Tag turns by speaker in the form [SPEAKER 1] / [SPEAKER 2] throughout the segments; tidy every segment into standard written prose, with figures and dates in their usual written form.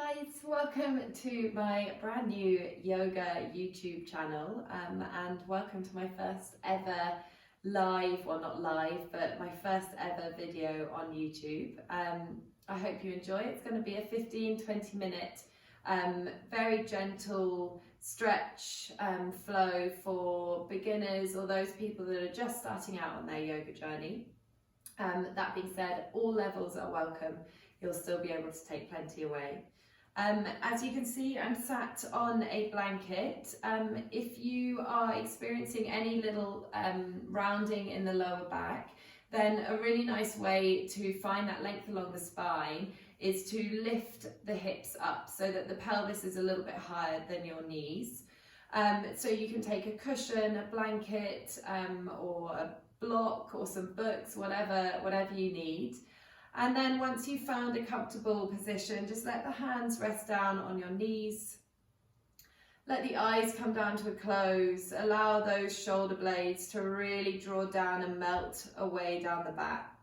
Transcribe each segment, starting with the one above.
[SPEAKER 1] guys, welcome to my brand new yoga YouTube channel and welcome to my first ever live, well not live, but my first ever video on YouTube. I hope you enjoy. It's going to be a 15-20 minute very gentle stretch flow for beginners or those people that are just starting out on their yoga journey. That being said, all levels are welcome. You'll still be able to take plenty away. As you can see, I'm sat on a blanket. If you are experiencing any little rounding in the lower back, then a really nice way to find that length along the spine is to lift the hips up so that the pelvis is a little bit higher than your knees. So you can take a cushion, a blanket, or a block or some books, whatever you need. And then once you've found a comfortable position, just let the hands rest down on your knees. Let the eyes come down to a close. Allow those shoulder blades to really draw down and melt away down the back.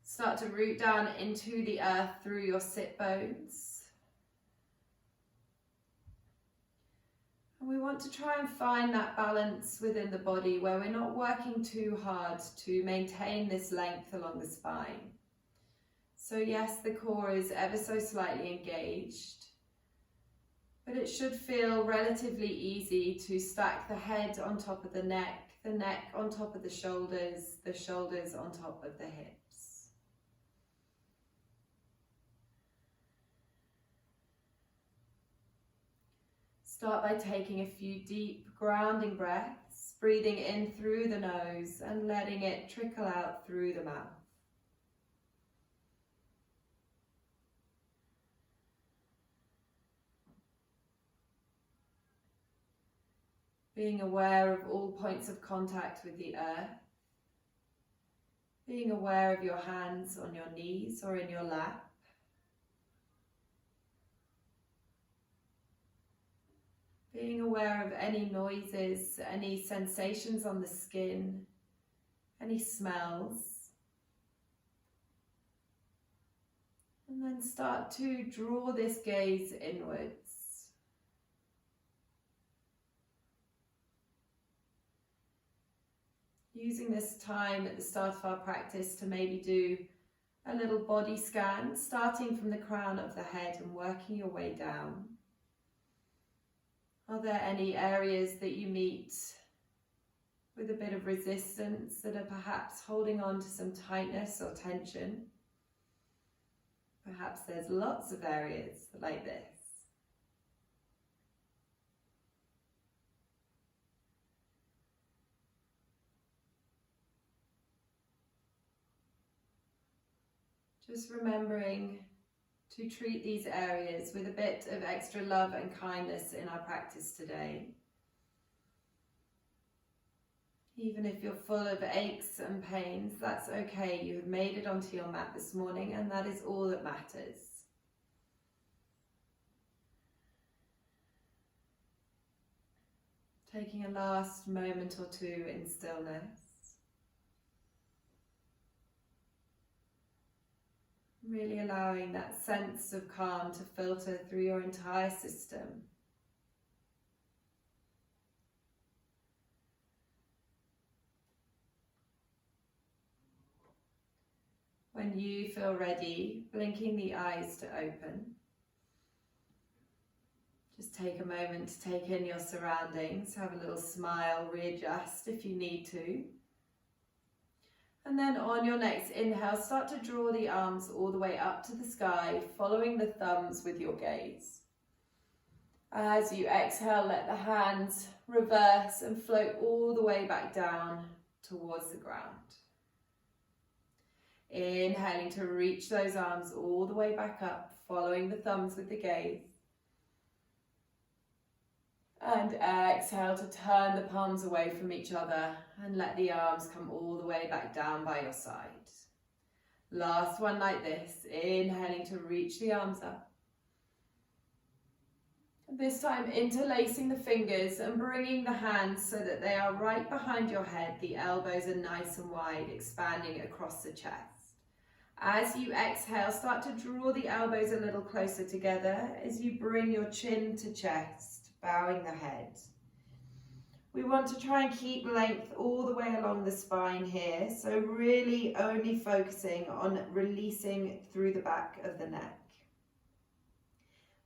[SPEAKER 1] Start to root down into the earth through your sit bones. And we want to try and find that balance within the body where we're not working too hard to maintain this length along the spine. So yes, the core is ever so slightly engaged, but it should feel relatively easy to stack the head on top of the neck on top of the shoulders on top of the hips. Start by taking a few deep grounding breaths, breathing in through the nose and letting it trickle out through the mouth. Being aware of all points of contact with the earth. Being aware of your hands on your knees or in your lap. Being aware of any noises, any sensations on the skin, any smells. And then start to draw this gaze inwards. Using this time at the start of our practice to maybe do a little body scan, starting from the crown of the head and working your way down. Are there any areas that you meet with a bit of resistance that are perhaps holding on to some tightness or tension? Perhaps there's lots of areas like this. Just remembering to treat these areas with a bit of extra love and kindness in our practice today. Even if you're full of aches and pains, that's okay. You have made it onto your mat this morning and that is all that matters. Taking a last moment or two in stillness. Really allowing that sense of calm to filter through your entire system. When you feel ready, blinking the eyes to open. Just take a moment to take in your surroundings, have a little smile, readjust if you need to. And then on your next inhale, start to draw the arms all the way up to the sky, following the thumbs with your gaze. As you exhale, let the hands reverse and float all the way back down towards the ground. Inhaling to reach those arms all the way back up, following the thumbs with the gaze. And exhale to turn the palms away from each other and let the arms come all the way back down by your side. Last one like this, inhaling to reach the arms up. This time interlacing the fingers and bringing the hands so that they are right behind your head. The elbows are nice and wide, expanding across the chest. As you exhale, start to draw the elbows a little closer together as you bring your chin to chest, bowing the head. We want to try and keep length all the way along the spine here, so really only focusing on releasing through the back of the neck.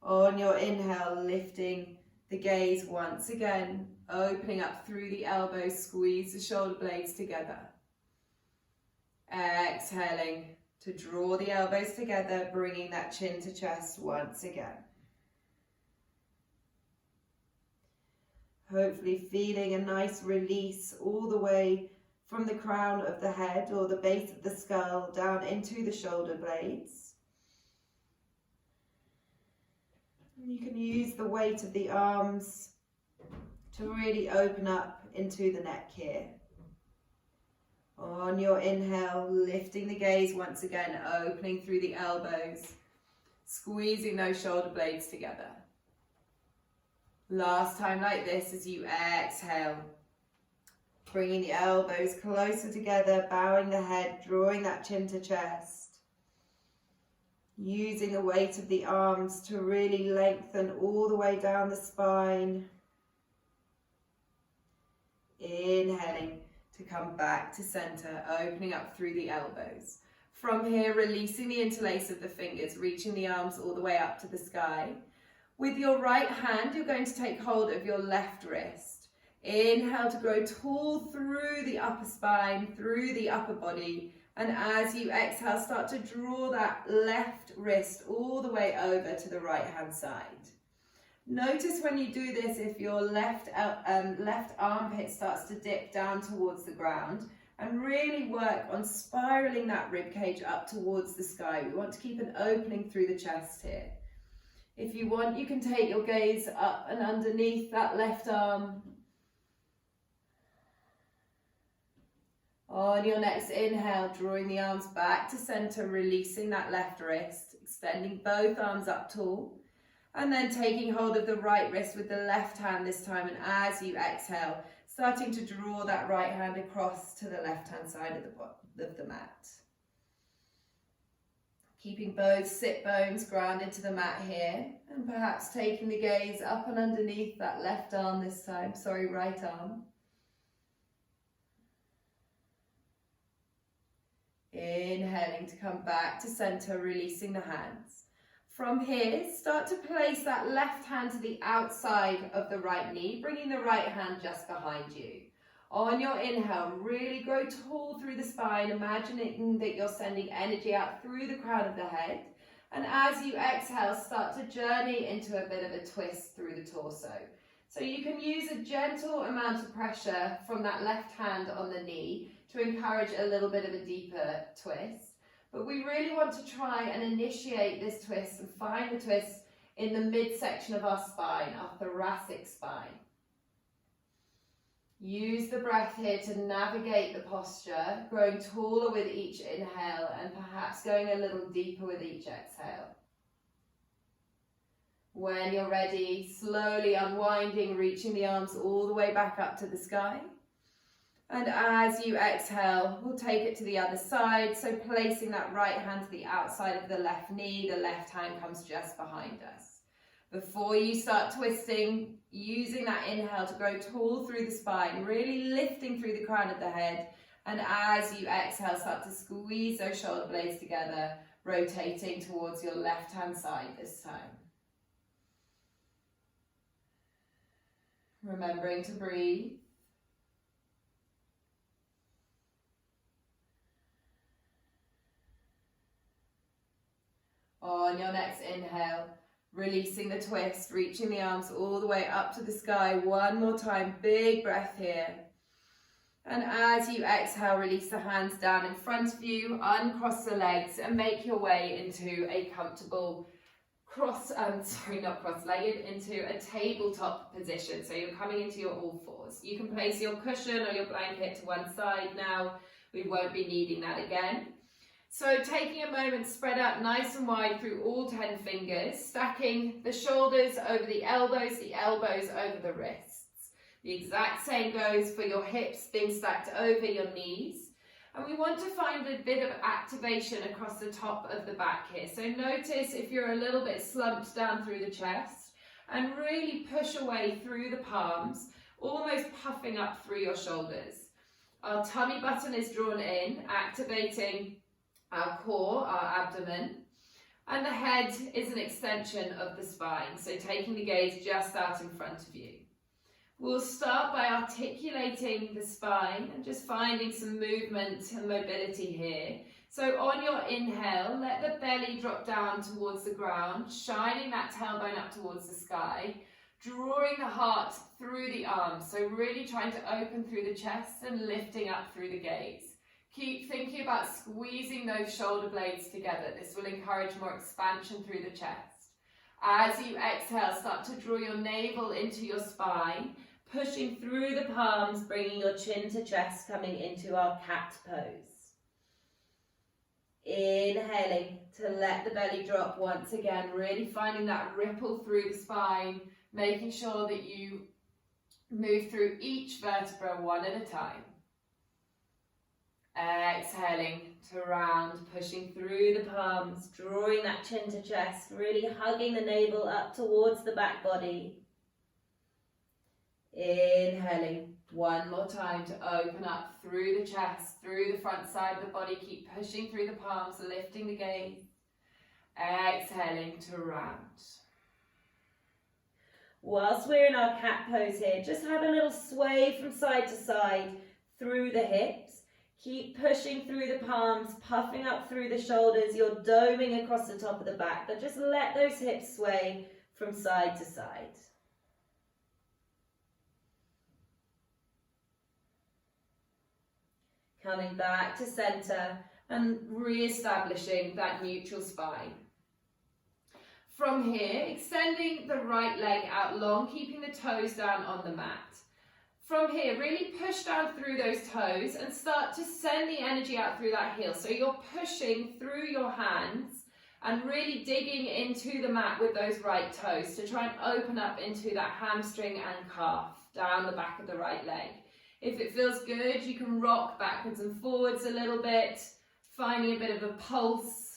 [SPEAKER 1] On your inhale, lifting the gaze once again, opening up through the elbows, squeeze the shoulder blades together. Exhaling to draw the elbows together, bringing that chin to chest once again. Hopefully feeling a nice release all the way from the crown of the head or the base of the skull down into the shoulder blades. You can use the weight of the arms to really open up into the neck here. On your inhale, lifting the gaze once again, opening through the elbows, squeezing those shoulder blades together. Last time like this as you exhale, bringing the elbows closer together, bowing the head, drawing that chin to chest. Using the weight of the arms to really lengthen all the way down the spine. Inhaling to come back to center, opening up through the elbows. From here, releasing the interlace of the fingers, reaching the arms all the way up to the sky. With your right hand, you're going to take hold of your left wrist. Inhale to grow tall through the upper spine, through the upper body. And as you exhale, start to draw that left wrist all the way over to the right hand side. Notice when you do this, if your left armpit starts to dip down towards the ground, and really work on spiraling that rib cage up towards the sky. We want to keep an opening through the chest here. If you want, you can take your gaze up and underneath that left arm. On your next inhale, drawing the arms back to center, releasing that left wrist, extending both arms up tall, and then taking hold of the right wrist with the left hand this time, and as you exhale, starting to draw that right hand across to the left hand side of the mat. Keeping both sit bones grounded to the mat here, and perhaps taking the gaze up and underneath that left arm this time, right arm. Inhaling to come back to center, releasing the hands. From here, start to place that left hand to the outside of the right knee, bringing the right hand just behind you. On your inhale, really grow tall through the spine, imagining that you're sending energy out through the crown of the head. And as you exhale, start to journey into a bit of a twist through the torso. So you can use a gentle amount of pressure from that left hand on the knee to encourage a little bit of a deeper twist. But we really want to try and initiate this twist and find the twist in the midsection of our spine, our thoracic spine. Use the breath here to navigate the posture, growing taller with each inhale and perhaps going a little deeper with each exhale. When you're ready, slowly unwinding, reaching the arms all the way back up to the sky. And as you exhale, we'll take it to the other side. So placing that right hand to the outside of the left knee, the left hand comes just behind us. Before you start twisting, using that inhale to grow tall through the spine, really lifting through the crown of the head. And as you exhale, start to squeeze those shoulder blades together, rotating towards your left hand side this time. Remembering to breathe. On your next inhale, releasing the twist, reaching the arms all the way up to the sky. One more time, big breath here. And as you exhale, release the hands down in front of you, uncross the legs and make your way into a comfortable not cross-legged, into a tabletop position. So you're coming into your all fours. You can place your cushion or your blanket to one side now. We won't be needing that again. So taking a moment, spread out nice and wide through all 10 fingers, stacking the shoulders over the elbows over the wrists. The exact same goes for your hips being stacked over your knees. And we want to find a bit of activation across the top of the back here. So notice if you're a little bit slumped down through the chest, and really push away through the palms, almost puffing up through your shoulders. Our tummy button is drawn in, activating our core, our abdomen, and the head is an extension of the spine, so taking the gaze just out in front of you. We'll start by articulating the spine and just finding some movement and mobility here. So on your inhale, let the belly drop down towards the ground, shining that tailbone up towards the sky, drawing the heart through the arms. So really trying to open through the chest and lifting up through the gaze. Keep thinking about squeezing those shoulder blades together. This will encourage more expansion through the chest. As you exhale, start to draw your navel into your spine, pushing through the palms, bringing your chin to chest, coming into our cat pose. Inhaling to let the belly drop once again, really finding that ripple through the spine, making sure that you move through each vertebra one at a time. Exhaling to round, pushing through the palms, drawing that chin to chest, really hugging the navel up towards the back body. Inhaling one more time to open up through the chest, through the front side of the body. Keep pushing through the palms, lifting the gaze. Exhaling to round. Whilst we're in our cat pose here, just have a little sway from side to side through the hips. Keep pushing through the palms, puffing up through the shoulders. You're doming across the top of the back, but just let those hips sway from side to side. Coming back to center and re-establishing that neutral spine. From here, extending the right leg out long, keeping the toes down on the mat. From here, really push down through those toes and start to send the energy out through that heel. So you're pushing through your hands and really digging into the mat with those right toes to try and open up into that hamstring and calf down the back of the right leg. If it feels good, you can rock backwards and forwards a little bit, finding a bit of a pulse.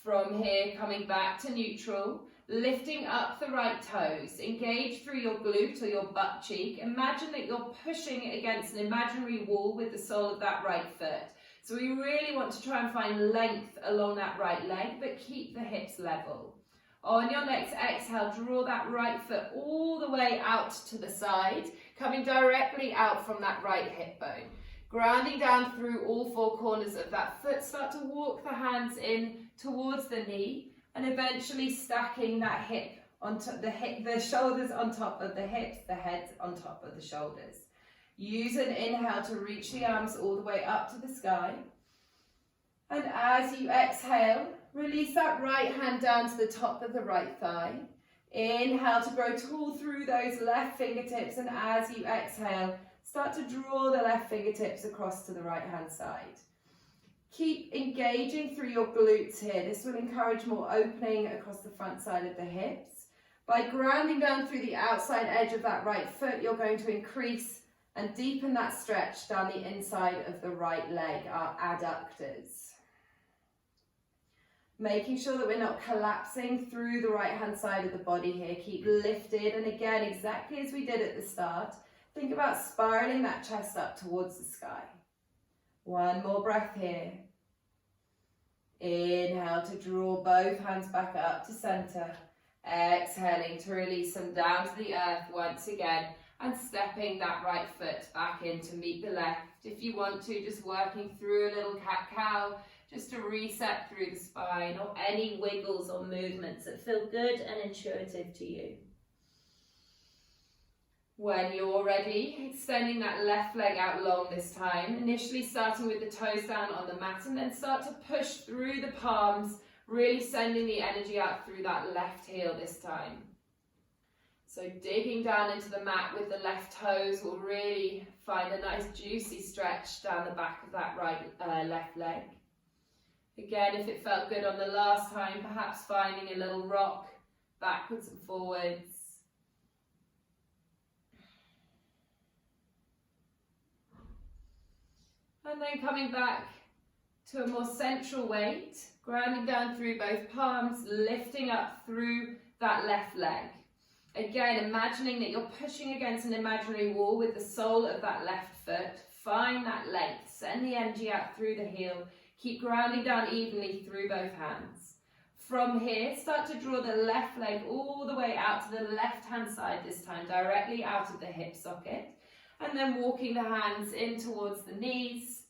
[SPEAKER 1] From here, coming back to neutral, lifting up the right toes. Engage through your glute or your butt cheek. Imagine that you're pushing against an imaginary wall with the sole of that right foot. So we really want to try and find length along that right leg, but keep the hips level. On your next exhale, draw that right foot all the way out to the side, coming directly out from that right hip bone. Grounding down through all four corners of that foot, start to walk the hands in towards the knee, and eventually stacking that hip onto the shoulders on top of the hips, the head on top of the shoulders. Use an inhale to reach the arms all the way up to the sky. And as you exhale, release that right hand down to the top of the right thigh. Inhale to grow tall through those left fingertips, and as you exhale, start to draw the left fingertips across to the right hand side. Keep engaging through your glutes here. This will encourage more opening across the front side of the hips. By grounding down through the outside edge of that right foot, you're going to increase and deepen that stretch down the inside of the right leg, our adductors. Making sure that we're not collapsing through the right hand side of the body here. Keep lifted, and again, exactly as we did at the start, think about spiraling that chest up towards the sky. One more breath here. Inhale to draw both hands back up to center. Exhaling to release them down to the earth once again, and stepping that right foot back in to meet the left. If you want to, just working through a little cat-cow, just to reset through the spine, or any wiggles or movements that feel good and intuitive to you. When you're ready, extending that left leg out long this time, initially starting with the toes down on the mat, and then start to push through the palms, really sending the energy out through that left heel this time. So digging down into the mat with the left toes will really find a nice juicy stretch down the back of that left leg. Again, if it felt good on the last time, perhaps finding a little rock backwards and forwards. And then coming back to a more central weight, grounding down through both palms, lifting up through that left leg. Again, imagining that you're pushing against an imaginary wall with the sole of that left foot. Find that length, send the energy out through the heel. Keep grounding down evenly through both hands. From here, start to draw the left leg all the way out to the left-hand side this time, directly out of the hip socket. And then walking the hands in towards the knees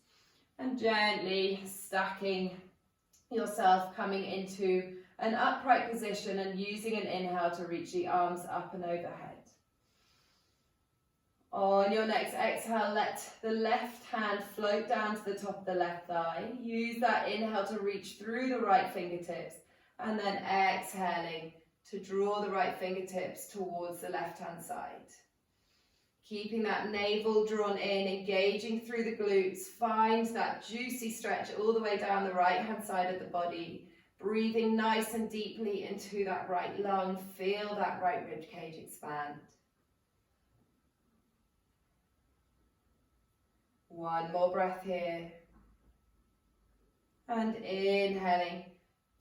[SPEAKER 1] and gently stacking yourself, coming into an upright position and using an inhale to reach the arms up and overhead. On your next exhale, let the left hand float down to the top of the left thigh. Use that inhale to reach through the right fingertips, and then exhaling to draw the right fingertips towards the left-hand side. Keeping that navel drawn in, engaging through the glutes. Find that juicy stretch all the way down the right-hand side of the body. Breathing nice and deeply into that right lung. Feel that right rib cage expand. One more breath here. And inhaling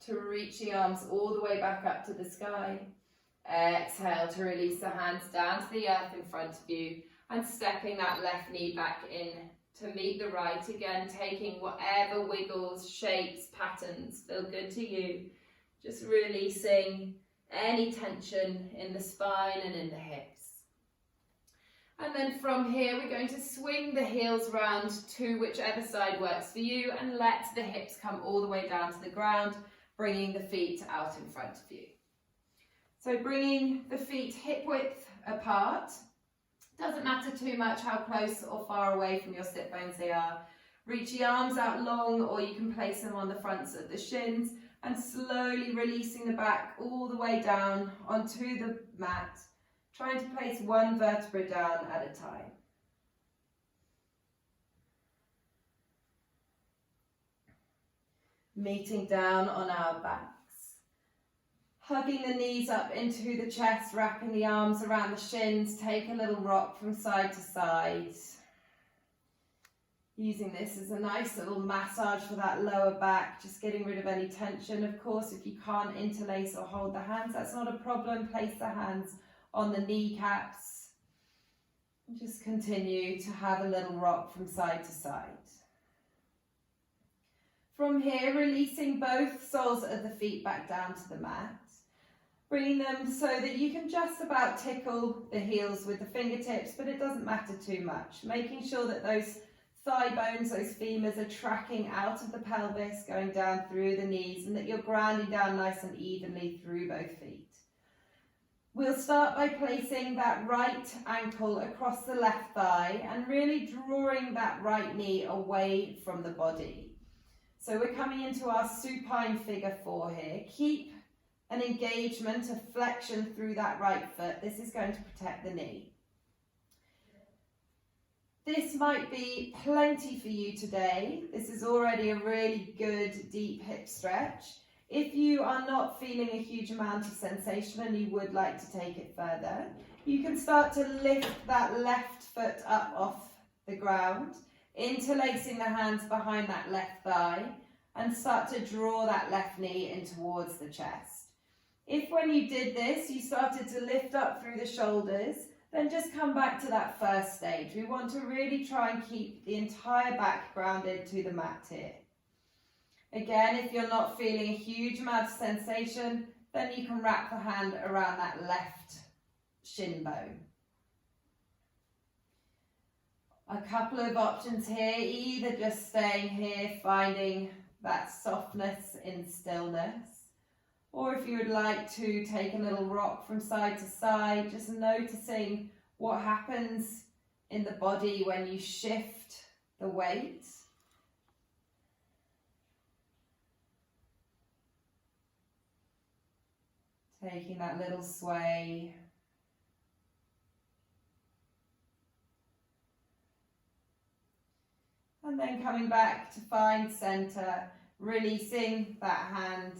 [SPEAKER 1] to reach the arms all the way back up to the sky. Exhale to release the hands down to the earth in front of you and stepping that left knee back in to meet the right. Again, taking whatever wiggles, shapes, patterns feel good to you. Just releasing any tension in the spine and in the hips. And then from here, we're going to swing the heels round to whichever side works for you and let the hips come all the way down to the ground, bringing the feet out in front of you. So bringing the feet hip width apart. Doesn't matter too much how close or far away from your sit bones they are. Reach the arms out long, or you can place them on the fronts of the shins and slowly releasing the back all the way down onto the mat. Trying to place one vertebra down at a time. Meeting down on our backs. Hugging the knees up into the chest, wrapping the arms around the shins. Take a little rock from side to side. Using this as a nice little massage for that lower back, just getting rid of any tension. Of course, if you can't interlace or hold the hands, that's not a problem. Place the hands on the kneecaps. Just continue to have a little rock from side to side. From here, releasing both soles of the feet back down to the mat. Bringing them so that you can just about tickle the heels with the fingertips, but it doesn't matter too much. Making sure that those thigh bones, those femurs are tracking out of the pelvis, going down through the knees, and that you're grounding down nice and evenly through both feet. We'll start by placing that right ankle across the left thigh and really drawing that right knee away from the body. So we're coming into our supine figure 4 here. Keep an engagement, a flexion through that right foot. This is going to protect the knee. This might be plenty for you today. This is already a really good deep hip stretch. If you are not feeling a huge amount of sensation and you would like to take it further, you can start to lift that left foot up off the ground, interlacing the hands behind that left thigh, and start to draw that left knee in towards the chest. If when you did this, you started to lift up through the shoulders, then just come back to that first stage. We want to really try and keep the entire back grounded to the mat here. Again, if you're not feeling a huge amount of sensation, then you can wrap the hand around that left shin bone. A couple of options here, either just staying here, finding that softness in stillness, or if you would like to take a little rock from side to side, just noticing what happens in the body when you shift the weight. Taking that little sway. And then coming back to find center, releasing that hand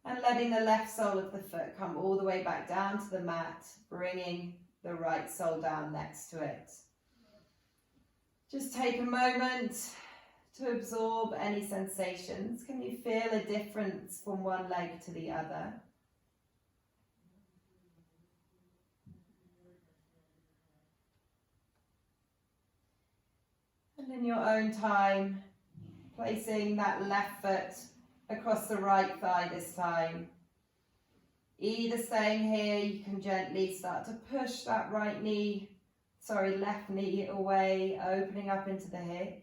[SPEAKER 1] And letting the left sole of the foot come all the way back down to the mat, bringing the right sole down next to it. Just take a moment to absorb any sensations. Can you feel a difference from one leg to the other? And in your own time, placing that left foot across the right thigh this time. Either staying here, you can gently start to push that left knee away, opening up into the hip.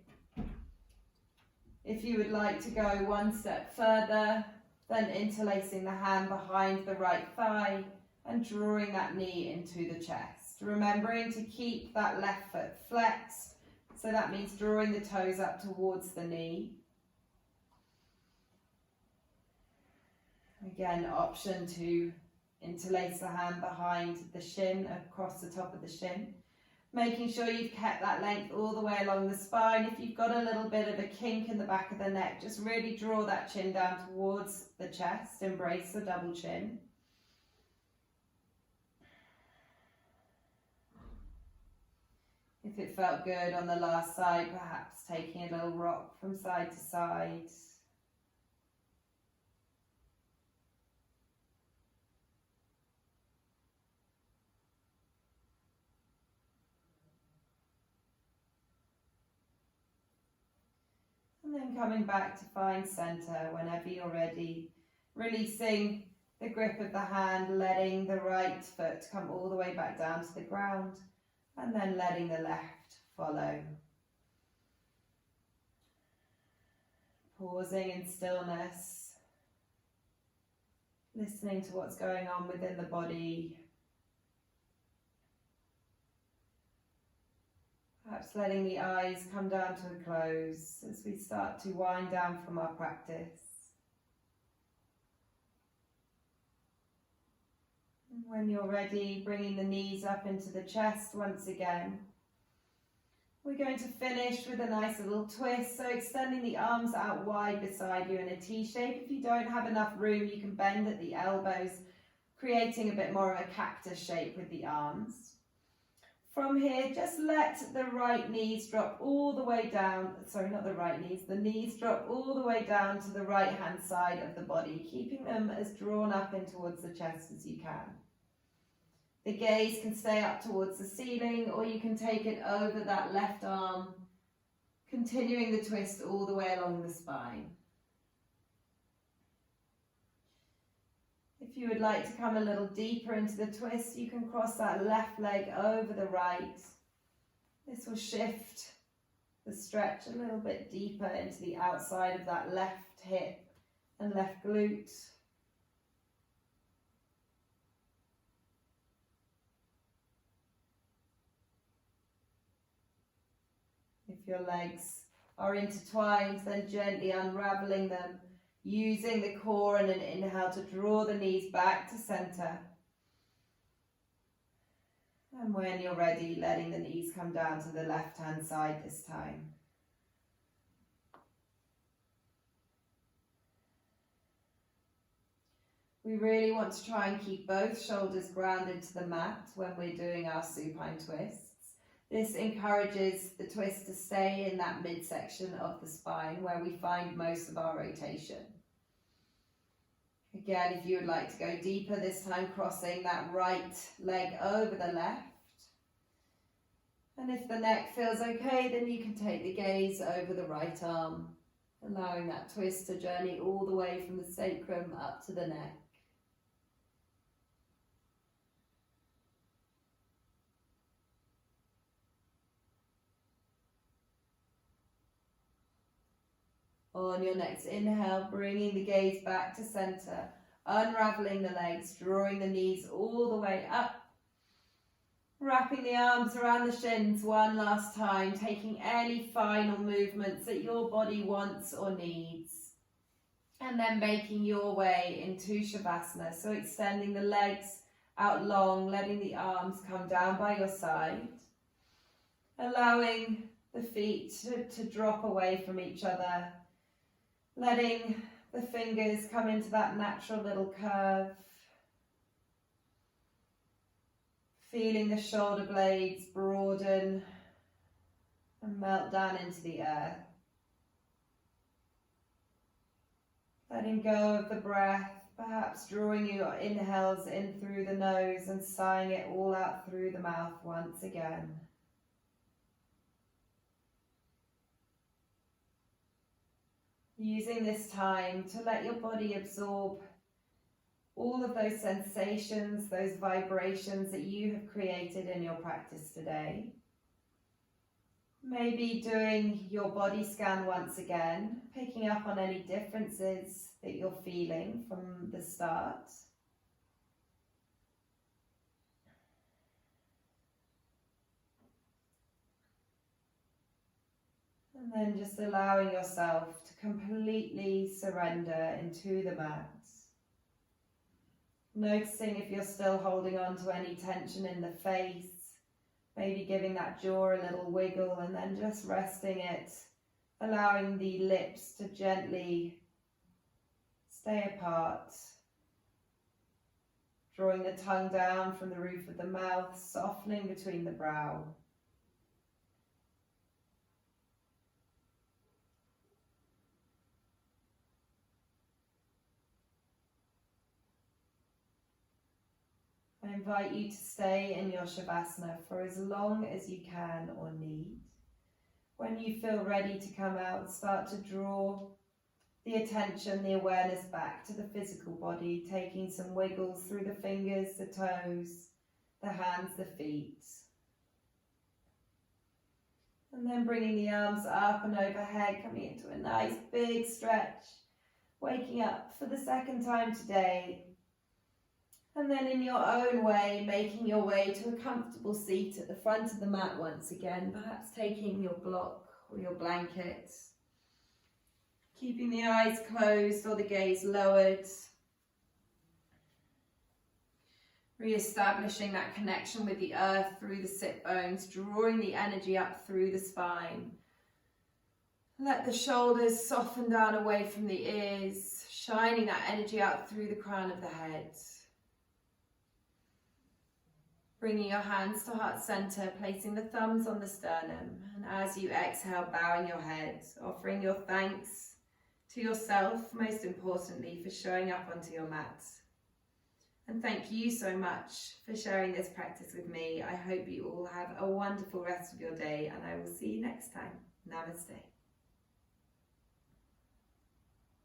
[SPEAKER 1] If you would like to go one step further, then interlacing the hand behind the right thigh and drawing that knee into the chest. Remembering to keep that left foot flexed, so that means drawing the toes up towards the knee. Again, option to interlace the hand behind the shin, across the top of the shin. Making sure you've kept that length all the way along the spine. If you've got a little bit of a kink in the back of the neck, just really draw that chin down towards the chest. Embrace the double chin. If it felt good on the last side, perhaps taking a little rock from side to side. And then coming back to find center whenever you're ready, releasing the grip of the hand, letting the right foot come all the way back down to the ground, and then letting the left follow. Pausing in stillness, listening to what's going on within the body. Perhaps letting the eyes come down to a close as we start to wind down from our practice. And when you're ready, bringing the knees up into the chest once again. We're going to finish with a nice little twist, so extending the arms out wide beside you in a T shape. If you don't have enough room, you can bend at the elbows, creating a bit more of a cactus shape with the arms. From here, just let the right knees drop all the way down, the knees drop all the way down to the right hand side of the body, keeping them as drawn up in towards the chest as you can. The gaze can stay up towards the ceiling, or you can take it over that left arm, continuing the twist all the way along the spine. If you would like to come a little deeper into the twist, you can cross that left leg over the right. This will shift the stretch a little bit deeper into the outside of that left hip and left glute. If your legs are intertwined, then gently unraveling them, using the core and an inhale to draw the knees back to center. And when you're ready, letting the knees come down to the left-hand side this time. We really want to try and keep both shoulders grounded to the mat when we're doing our supine twists. This encourages the twist to stay in that midsection of the spine where we find most of our rotation. Again, if you would like to go deeper, this time crossing that right leg over the left. And if the neck feels okay, then you can take the gaze over the right arm, allowing that twist to journey all the way from the sacrum up to the neck. On your next inhale, bringing the gaze back to center, unraveling the legs, drawing the knees all the way up, wrapping the arms around the shins one last time, taking any final movements that your body wants or needs, and then making your way into Shavasana. So extending the legs out long, letting the arms come down by your side, allowing the feet to drop away from each other, letting the fingers come into that natural little curve. Feeling the shoulder blades broaden and melt down into the earth. Letting go of the breath, perhaps drawing your inhales in through the nose and sighing it all out through the mouth once again. Using this time to let your body absorb all of those sensations, those vibrations that you have created in your practice today. Maybe doing your body scan once again, picking up on any differences that you're feeling from the start. And then just allowing yourself to completely surrender into the mat. Noticing if you're still holding on to any tension in the face, maybe giving that jaw a little wiggle and then just resting it, allowing the lips to gently stay apart, drawing the tongue down from the roof of the mouth, softening between the brow. I invite you to stay in your Shavasana for as long as you can or need. When you feel ready to come out, start to draw the attention, the awareness back to the physical body, taking some wiggles through the fingers, the toes, the hands, the feet. And then bringing the arms up and overhead, coming into a nice big stretch, waking up for the second time today. And then in your own way, making your way to a comfortable seat at the front of the mat once again, perhaps taking your block or your blanket, keeping the eyes closed or the gaze lowered, re-establishing that connection with the earth through the sit bones, drawing the energy up through the spine. Let the shoulders soften down away from the ears, shining that energy out through the crown of the head. Bringing your hands to heart center, placing the thumbs on the sternum. And as you exhale, bowing your head, offering your thanks to yourself, most importantly, for showing up onto your mat. And thank you so much for sharing this practice with me. I hope you all have a wonderful rest of your day, and I will see you next time. Namaste.